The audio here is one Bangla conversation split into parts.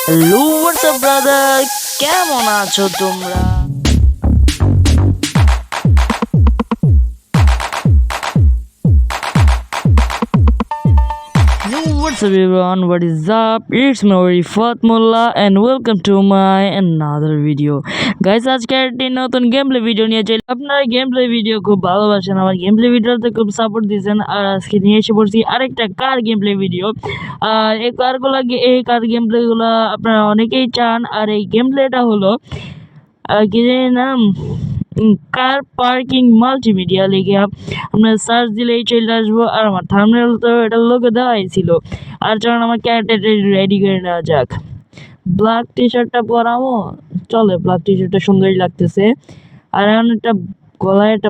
হ্যালো হোয়াটসঅ্যাপ ব্রাদার, কেমন আছো তোমরা? Yo, what's up everyone, what is up? It's me Rifat Mullah and welcome to my another video. Guys, আজকে একটি নতুন গেমপ্লে ভিডিও নিয়ে চলে। আপনারা গেমপ্লে ভিডিও খুব ভালোবাসেন, আমার গেমপ্লে ভিডিওতে খুব সাপোর্ট দিয়েছেন, আর আজকে নিয়ে এসে পড়ছি আরেকটা কার গেমপ্লে ভিডিও। আর এই কার গেমপ্লেগুলো আপনারা অনেকেই চান। আর এই গেমপ্লেটা হলো কি জানি নাম, কার পার্কিং মাল্টিমিডিয়া লিখে আপনার সার্চ দিলেই চলে আসবো। আর আমার থাম্বনেল তো এটার লোগো দেওয়াই ছিল। আর চলুন আমার ক্যারেক্টারটা রেডি করে নেওয়া যাক। ব্ল্যাক টি শার্টটা পরামো, চলে, ব্ল্যাক টি শার্টটা সুন্দরই লাগতেছে। আর এখন একটা গলায় একটা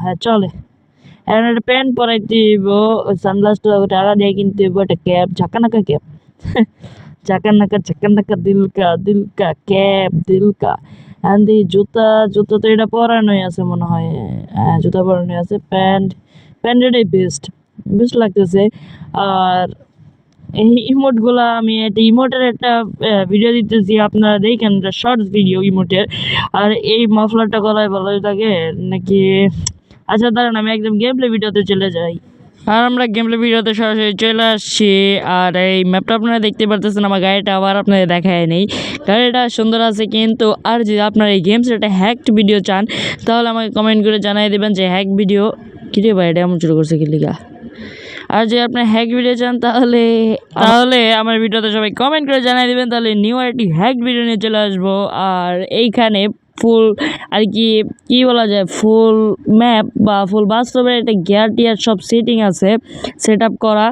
হ্যাঁ চলে। এখন একটা প্যান্ট পরাইতে হইব, সানগ্লাসটা টাকা দিয়ে কিনতে হইব, একটা cap, Jhakanaka cap Jhakanaka দিলকা cap দিলকা। And এই জুতা তো এটা পরানোই আছে মনে হয়। হ্যাঁ, জুতা পরানোই আছে। প্যান্ট এটাই বেস্ট লাগতেছে। আর এই ইমোটগুলা আমি ইমোটের একটা ভিডিও দিতেছি, আপনারা দেখেন, শর্টস ভিডিও ইমোটের। আর এই মাফলারটা গলায় ভালোই থাকে নাকি? আচ্ছা দাঁড়ান, আমি একদম গেমপ্লে ভিডিওতে চলে যাই। আর আমরা গেমপ্লে ভিডিওতে সরাসরি চলে আসছি। আর এই ম্যাপটা আপনারা দেখতে পারতেছেন, আমার গাড়িটা আবার আপনাদের দেখায় নেই। গাড়িটা সুন্দর আছে, কিন্তু আর যদি আপনারা এই গেমস একটা হ্যাকড ভিডিও চান, তাহলে আমাকে কমেন্ট করে জানিয়ে দেবেন যে হ্যাক ভিডিও কিরে ভাই, এটা এমন শুরু করছে কি লিগা। আর যদি আপনি হ্যাক ভিডিও চান, তাহলে আমার ভিডিওতে সবাই কমেন্ট করে জানিয়ে দেবেন, তাহলে নিউ একটি হ্যাক ভিডিও নিয়ে চলে আসবো। আর এইখানে ফুল আর কি বলা যায়, ফুল ম্যাপ বা ফুল বাস্তবের একটা গিয়ার টিয়ার সব সেটিং আছে, সেট আপ করা।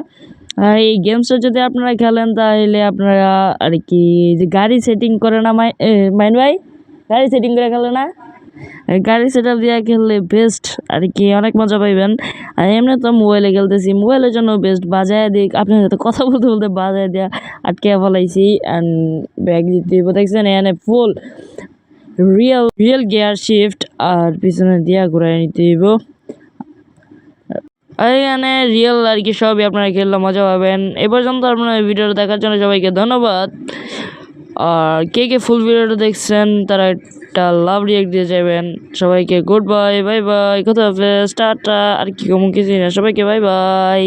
আর এই গেমসটা যদি আপনারা খেলেন, তাহলে আপনারা আর কি যে গাড়ি সেটিং করে না, মাইন ভাই, গাড়ি সেটিং করে খেলে না, গাড়ি সেট আপ দিয়ে খেললে বেস্ট আর কি, অনেক মজা পাইবেন। আর এমনি তো মোবাইলে খেলতেছি, মোবাইলের জন্য বেস্ট। বাজায় দিক আপনার সাথে কথা বলতে বলতে বাজায় দেওয়া আটকে ফেলাইছি। অ্যান্ড ব্যাগ দিতে দেখছেন, এখানে ফুল রিয়েল গিয়ার শিফট, আর পিছনে দিয়া ঘুরাই নিতে হইব। আর এখানে রিয়েল আর কি সবই আপনারা খেললে মজা পাবেন। এ পর্যন্ত আপনারা ভিডিওটা দেখার জন্য সবাইকে ধন্যবাদ। আর কে ফুল ভিডিওটা দেখছেন, তারা একটা লাভ রিয়েক্ট দিয়ে যাবেন। সবাইকে গুড বাই, বাই বাই, কথা হবে, টাটা। আর কি কমন কিছু না, সবাইকে বাই বাই।